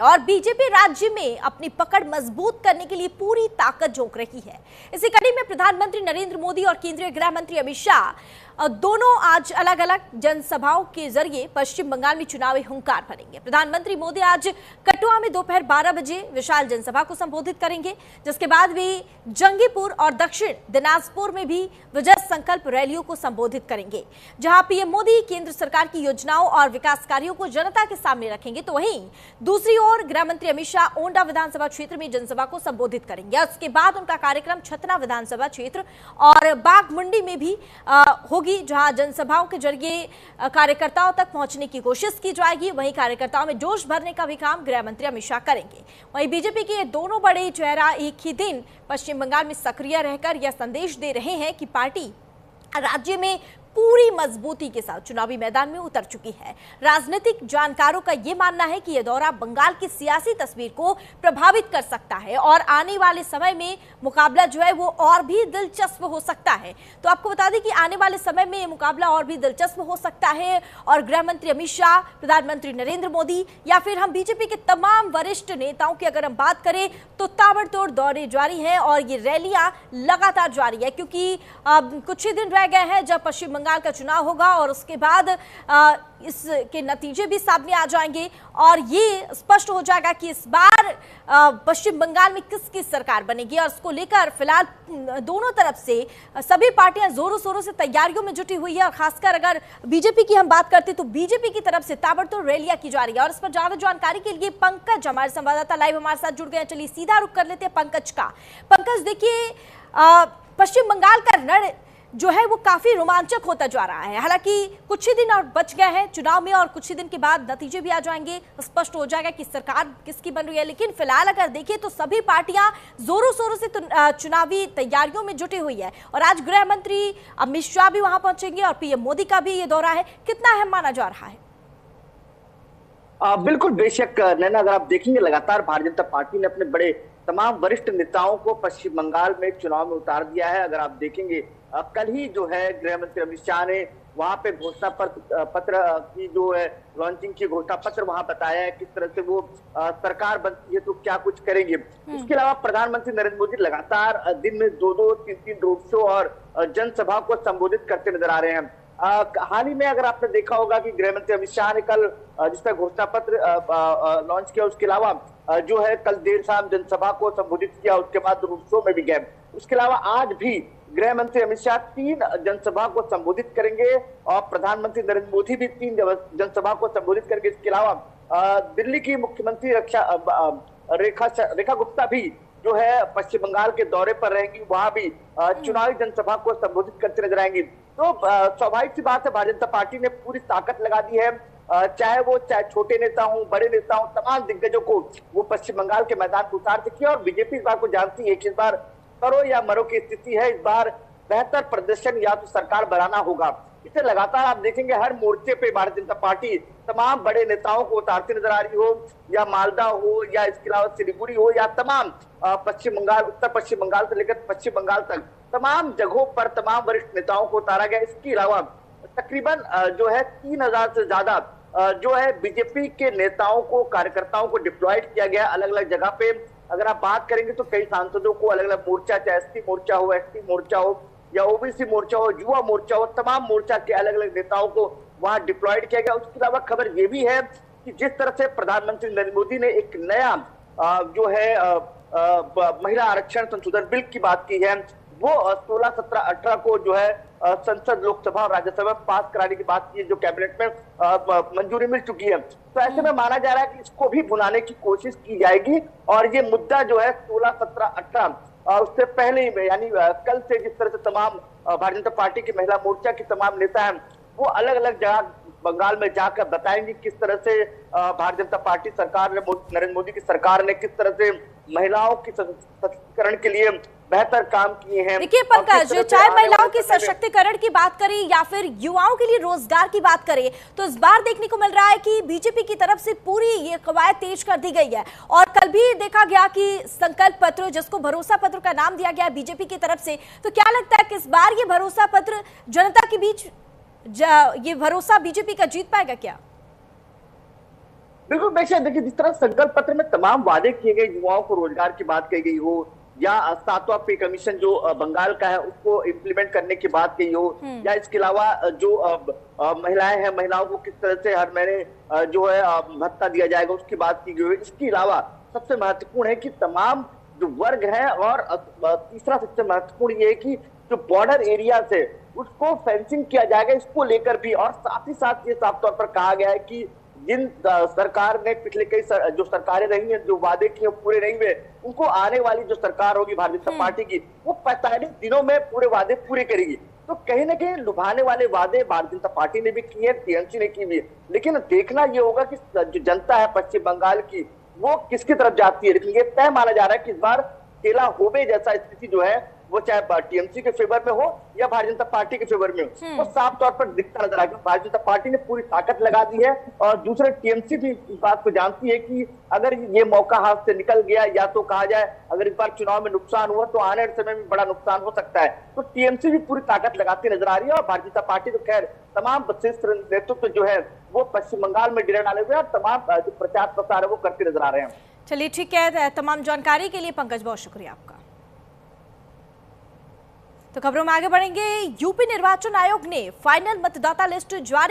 और बीजेपी राज्य में अपनी पकड़ मजबूत करने के लिए पूरी ताकत झोंक रही है। इसी कड़ी में प्रधानमंत्री नरेंद्र मोदी और केंद्रीय गृह मंत्री अमित शाह दोनों आज अलग अलग जनसभाओं के जरिए पश्चिम बंगाल में चुनावी हुंकार भरेंगे। प्रधानमंत्री मोदी आज कटुआ में दोपहर 12 बजे विशाल जनसभा को संबोधित करेंगे, जिसके बाद वे जंगीपुर और दक्षिण दिनाजपुर में भी विजय संकल्प रैलियों को संबोधित करेंगे, जहां पीएम मोदी केंद्र सरकार की योजनाओं और विकास कार्यों को जनता के सामने रखेंगे। तो वहीं दूसरी ओर गृह मंत्री अमित शाह ओंडा विधानसभा क्षेत्र में जनसभा को संबोधित करेंगे। उसके बाद उनका कार्यक्रम छतना विधानसभा क्षेत्र और बाघमुंडी में भी होगी, जहां जनसभाओं के जरिए कार्यकर्ताओं तक पहुंचने की कोशिश की जाएगी। वहीं कार्यकर्ताओं में जोश भरने का भी काम गृह मंत्री अमित शाह करेंगे। वहीं बीजेपी के दोनों बड़े चेहरा एक ही दिन पश्चिम बंगाल में सक्रिय रहकर यह संदेश दे रहे हैं कि पार्टी राज्य में पूरी मजबूती के साथ चुनावी मैदान में उतर चुकी है। राजनीतिक जानकारों का यह मानना है कि यह दौरा बंगाल की सियासी तस्वीर को प्रभावित कर सकता है और आने वाले समय में मुकाबला जो है वो और भी दिलचस्प हो सकता है। तो आपको बता दें कि आने वाले समय में यह मुकाबला और भी दिलचस्प हो सकता है और गृह मंत्री अमित शाह, प्रधानमंत्री नरेंद्र मोदी या फिर हम बीजेपी के तमाम वरिष्ठ नेताओं की अगर हम बात करें तो ताबड़तोड़ दौरे जारी हैं और ये रैलियां लगातार जारी है, क्योंकि कुछ ही दिन रह गए हैं जब पश्चिम बंगाल का चुनाव होगा और उसके बाद इसके नतीजे भी सामने आ जाएंगे और ये स्पष्ट हो जाएगा कि इस बार पश्चिम बंगाल में किसकी सरकार बनेगी। और इसको लेकर फिलहाल दोनों तरफ से सभी पार्टियां जोरों शोरों से तैयारियों में जुटी हुई है और खासकर अगर बीजेपी की हम बात करते तो बीजेपी की तरफ से ताबड़तोड़ रैलियां की जा रही है। और इस पर ज्यादा जानकारी के लिए पंकज हमारे संवाददाता लाइव हमारे साथ जुड़ गए। चलिए सीधा रुख कर लेते हैं पंकज का। पंकज, देखिए पश्चिम बंगाल का रण जो है वो काफी रोमांचक होता जा रहा है। हालांकि कुछ ही दिन और बच गए हैं चुनाव में और कुछ ही दिन के बाद नतीजे भी आ जाएंगे, स्पष्ट हो जाएगा कि सरकार किसकी बन रही है। लेकिन फिलहाल अगर देखें तो सभी पार्टियां जोरों शोरों से चुनावी तैयारियों में जुटी हुई है और आज गृह मंत्री अमित शाह भी वहां पहुंचेंगे और पीएम मोदी का भी ये दौरा है। कितना अहम माना जा रहा है? बिल्कुल, बेशक नैना, अगर आप देखेंगे लगातार भारतीय जनता पार्टी ने अपने बड़े तमाम वरिष्ठ नेताओं को पश्चिम बंगाल में चुनाव में उतार दिया है। अगर आप देखेंगे कल ही जो है गृह मंत्री अमित शाह ने वहां पे घोषणा पत्र की जो है लॉन्चिंग की घोषणा पत्र वहां बताया है किस तरह से वो सरकार बनती है तो क्या कुछ करेंगे। इसके अलावा प्रधानमंत्री नरेंद्र मोदी लगातार दिन में 2-2, 3-3 रोड शो और जनसभा को संबोधित करते नजर आ रहे हैं। हाल ही में अगर आपने देखा होगा कि गृह मंत्री अमित शाह ने कल जिस तरह घोषणा पत्र लॉन्च किया, उसके अलावा जो है कल देर शाम जनसभा को संबोधित किया, उसके बाद रोड शो में भी गए। उसके अलावा आज भी गृह मंत्री अमित शाह 3 जनसभा को संबोधित करेंगे और प्रधानमंत्री नरेंद्र मोदी भी 3 जनसभा को संबोधित करेंगे। इसके अलावा दिल्ली की मुख्यमंत्री रेखा गुप्ता भी जो है पश्चिम बंगाल के दौरे पर रहेंगी, वहां भी चुनावी जनसभा को संबोधित करते नजर आएंगी। तो स्वाभाविक सी बात है, भारतीय जनता पार्टी ने पूरी ताकत लगा दी है, चाहे छोटे नेता हो, बड़े नेता हो, तमाम दिग्गजों को वो पश्चिम बंगाल के मैदान को उतार चुकी है। और बीजेपी इस बार को जानती है कि इस बार करो या मरो की स्थिति है। इस बार बेहतर प्रदर्शन या तो सरकार बनाना होगा। इसे लगातार आप देखेंगे हर मोर्चे पे भारतीय जनता पार्टी तमाम बड़े नेताओं को उतारती नजर आ रही हो, या मालदा हो या इसके अलावा सिलीगुड़ी हो या तमाम पश्चिम बंगाल, उत्तर पश्चिम बंगाल से लेकर पश्चिम बंगाल तक तमाम जगहों पर तमाम वरिष्ठ नेताओं को उतारा गया। इसके अलावा तकरीबन जो है 3000 से ज्यादा जो है बीजेपी के नेताओं को, कार्यकर्ताओं को डिप्लॉयड किया गया अलग अलग जगह पे। अगर आप बात करेंगे तो कई सांसदों को अलग अलग मोर्चा, चाहे एसटी मोर्चा हो, एसटी मोर्चा हो या ओबीसी मोर्चा हो, युवा मोर्चा हो, तमाम मोर्चा के अलग अलग नेताओं को वहां डिप्लॉयड किया गया। उसके अलावा खबर ये भी है कि जिस तरह से प्रधानमंत्री नरेंद्र मोदी ने एक नया जो है महिला आरक्षण संशोधन बिल की बात की है, वो 16, 17, 18 को जो है संसद, लोकसभा और राज्यसभा में पास कराने की बात की है, जो कैबिनेट में मंजूरी मिल चुकी है। तो ऐसे में माना जा रहा है कि इसको भी भुनाने की कोशिश की जाएगी और ये मुद्दा जो है 16, 17, 18 उससे पहले ही, यानी कल से जिस तरह से तमाम भारतीय जनता पार्टी की महिला मोर्चा के तमाम नेता हैं वो अलग अलग जगह बंगाल में जाकर बताएंगे किस तरह से भारतीय जनता पार्टी सरकार ने, नरेंद्र मोदी की सरकार ने किस तरह से महिलाओं की सशक्तिकरण के लिए बेहतर काम किए हैं। देखिए पंकज, चाहे महिलाओं के सशक्तिकरण की बात करें या फिर युवाओं के लिए रोजगार की बात करें, तो इस बार देखने को मिल रहा है कि बीजेपी की तरफ से पूरी ये कवायद तेज कर दी गई है। और कल भी देखा गया कि संकल्प पत्र, जिसको भरोसा पत्र का नाम दिया गया है बीजेपी की तरफ से, तो क्या लगता है कि इस बार ये भरोसा पत्र जनता के बीच ये भरोसा बीजेपी का जीत पाएगा क्या? बिल्कुल बेशक, देखिए जिस तरह संकल्प पत्र में तमाम वादे किए गए, युवाओं को रोजगार की बात कही गई हो, या 7वां पे कमीशन जो बंगाल का है उसको इम्प्लीमेंट करने की बात कही हो, या इसके अलावा जो महिलाएं हैं, महिलाओं को किस तरह से हर महीने जो है भत्ता दिया जाएगा उसकी बात की गई हो। इसके अलावा सबसे महत्वपूर्ण है कि तमाम जो वर्ग है, और तीसरा सबसे महत्वपूर्ण ये है कि जो बॉर्डर एरिया है उसको फेंसिंग किया जाएगा, इसको लेकर भी। और साथ ही साथ ये साफ तौर पर कहा गया है कि जिन सरकार ने पिछले कई जो सरकारें रही हैं, जो वादे किए पूरे नहीं हुए, उनको आने वाली जो सरकार होगी भारतीय जनता पार्टी की, वो 45 दिनों में पूरे वादे पूरे करेगी। तो कहीं ना कहीं लुभाने वाले वादे भारतीय जनता पार्टी ने भी किए हैं, टीएमसी ने की भी है। लेकिन देखना ये होगा कि जो जनता है पश्चिम बंगाल की, वो किसकी तरफ जाती है। लेकिन ये तय माना जा रहा है कि इस बार केला होबे जैसा स्थिति जो है, वो चाहे टीएमसी के फेवर में हो या भारतीय जनता पार्टी के फेवर में हो, वो साफ तौर पर दिखता नजर आ गया। भारतीय जनता पार्टी ने पूरी ताकत लगा दी है, और दूसरे टीएमसी भी इस बात को जानती है कि अगर ये मौका हाथ से निकल गया, या तो कहा जाए अगर इस बार चुनाव में नुकसान हुआ तो आने वाले समय में बड़ा नुकसान हो सकता है। तो टीएमसी भी पूरी ताकत लगाती नजर आ रही है, और भारतीय जनता पार्टी तो खैर तमाम वरिष्ठ नेतृत्व जो है वो पश्चिम बंगाल में डेरा डाले हुए हैं, और तमाम जो प्रचार प्रसार है वो करते नजर आ रहे हैं। चलिए ठीक है, तमाम जानकारी के लिए पंकज बहुत शुक्रिया आपका। तो खबरों में आगे बढ़ेंगे। यूपी निर्वाचन आयोग ने फाइनल मतदाता लिस्ट जारी